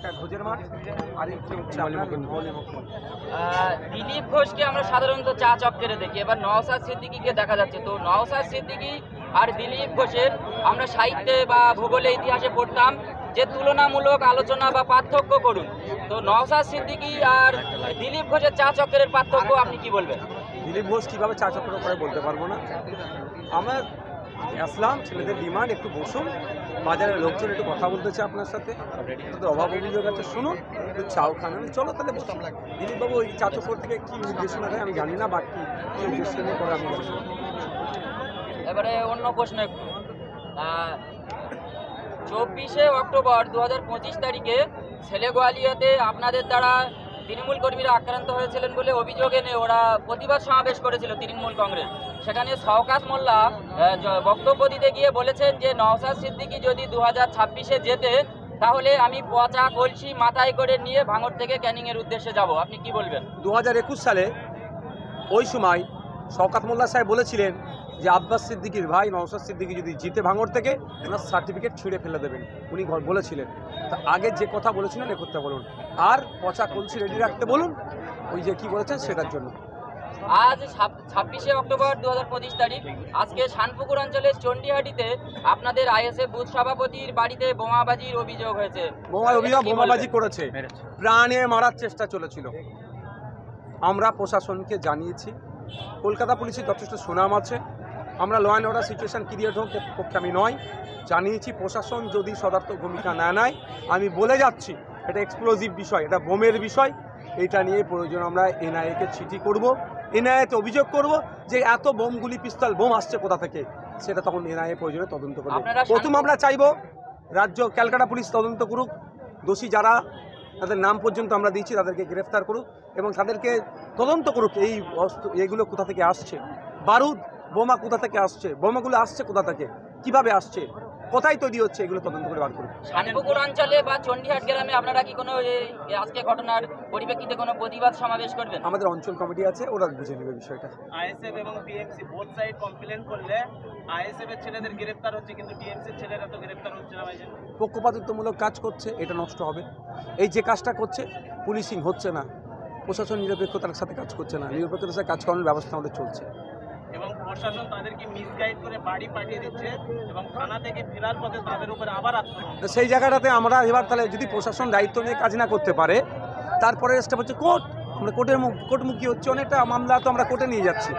একটা ভোজের মাঠ, আর একটি হচ্ছে দিলীপ ঘোষকে আমরা সাধারণত চা চক্করে দেখি, এবার নওশাদ সিদ্দিকীকে দেখা যাচ্ছে। তো নওশাদ সিদ্দিকী আর দিলীপ ঘোষের আমরা সাহিত্যে বা ভূগোলে ইতিহাসে পড়তাম যে তুলনামূলক আলোচনা বা পার্থক্য করুন। তো নওশাদ সিদ্দিকী আর দিলীপ ঘোষের চা চক্করের পার্থক্য আপনি কি বলবেন? দিলীপ ঘোষ কীভাবে চা চক্র করে বলতে পারবো না। আমরা আসলাম, ছেলেদের ডিমান্ড একটু বসুন, বাজারের লোকজন একটু কথা বলতে চাই আপনার সাথে, তাদের অভাব অভিযোগ আছে শুনুন, একটু চাও খান। আমি চলো তাহলে বসুন। দিলীপবাবু ওই চা চক্র থেকে কী নির্দেশনা দেয় আমি জানি না, বাকি কী উদ্দেশ্য নিয়ে করে আমি জানি না। এবারে অন্য প্রশ্ন একটু, 24শে অক্টোবর 2025 তারিখে ছেলেগোয়ালিয়াতে আপনাদের দ্বারা তৃণমূল কর্মীরা আক্রান্ত হয়েছিলেন বলে অভিযোগ এনে ওরা প্রতিবাদ সমাবেশ করেছিল তৃণমূল কংগ্রেস। সেখানে শওকাত মোল্লা বক্তব্য দিতে গিয়ে বলেছেন যে নওশাদ সিদ্দিকী যদি 2026-এ জেতে তাহলে আমি পচা কলসি মাথায় করে নিয়ে ভাঙড় থেকে ক্যানিংয়ের উদ্দেশ্যে যাব। আপনি কি বলবেন? 2021 সালে ওই সময় শওকাত মোল্লা সাহেব বলেছিলেন যে আব্বাস সিদ্দিকীর ভাই নওশাদ সিদ্দিকী যদি জিতে ভাঙড় থেকে ওনার সার্টিফিকেট ছুঁড়ে ফেলে দেবেন, উনি বলেছিলেন। তা আগে যে কথা বলেছিলেন এ করতে বলুন, আর পচা কলসি রেডি রাখতে বলুন, ওই যে কি বলেছেন সেটার জন্য। আজ 26শে অক্টোবর 2025 তারিখ, আজকে শানপুকুর অঞ্চলের চণ্ডীহাটিতে আপনাদের আইএসএফ বুথ সভাপতির বাড়িতে বোমাবাজির অভিযোগ হয়েছে। বোমাবাজি করেছে, প্রাণে মারার চেষ্টা চলেছিল। আমরা প্রশাসনকে জানিয়েছি, কলকাতা পুলিশের যথেষ্ট সুনাম আছে, আমরা law and order situation create হোক পক্ষে আমি নয়, জানিয়েছি। প্রশাসন যদি সদার্থক ভূমিকা না নেয়, আমি বলে যাচ্ছি এটা এক্সপ্লোজিভ বিষয়, এটা বোমের বিষয়, এটা নিয়ে প্রয়োজন আমরা এনআইএকে চিঠি করব, এনআইএতে অভিযোগ করব যে এত বোমগুলি পিস্তল বোম আসছে কোথা থেকে, সেটা তখন এনআইএ প্রয়োজনে তদন্ত করবে। প্রথম আমরা চাইব রাজ্য ক্যালকাটা পুলিশ তদন্ত করুক, দোষী যারা তাদের নাম পর্যন্ত আমরা দিয়েছি তাদেরকে গ্রেফতার করুক এবং তাদেরকে তদন্ত করুক এইগুলো কোথা থেকে আসছে, বারুদ বোমা কোথা থেকে আসছে, বোমাগুলো আসছে কোথা থেকে, কিভাবে আসছে, কোথায় তৈরি হচ্ছে, এগুলো তদন্ত করে বার করুন। শানপুকুর অঞ্চলে বা চণ্ডীহাট গ্রামে আপনারা কি কোনো আজকে ঘটনার পরিপ্রেক্ষিতে কোনো প্রতিবাদ সমাবেশ করবেন? আমাদের অঞ্চল কমিটি আছে, ওরা বুঝে নেবে বিষয়টা। আইএসএফ এবং টিএমসি বোথ সাইড কমপ্লেন করলে আইএসএফ এর ছেলেদের গ্রেফতার হচ্ছে, কিন্তু টিএমসি এর ছেলেরা তো গ্রেফতার হচ্ছে না। পক্ষপাতিত্বমূলক কাজ করছে, এটা নষ্ট হবে। এই যে কাজটা করছে, পুলিশিং হচ্ছে না, প্রশাসন নিরপেক্ষতার সাথে কাজ করছে না, নিরপেক্ষতার সাথে কাজ করানোর ব্যবস্থা আমাদের চলছে। এবং প্রশাসন তাদেরকে মিসগাইড করে বাড়ি পাঠিয়ে দিচ্ছে এবং থানা থেকে ফেরার পথে তাদের উপরে আবার আক্রমণ। সেই জায়গাটাতে আমরা এবার তাহলে যদি প্রশাসন দায়িত্ব নিয়ে কাজ না করতে পারে, তারপরে স্টেপ হচ্ছে কোর্ট। আমরা কোর্টমুখী হচ্ছে, অনেকটা মামলা তো আমরা কোর্টে নিয়ে যাচ্ছি।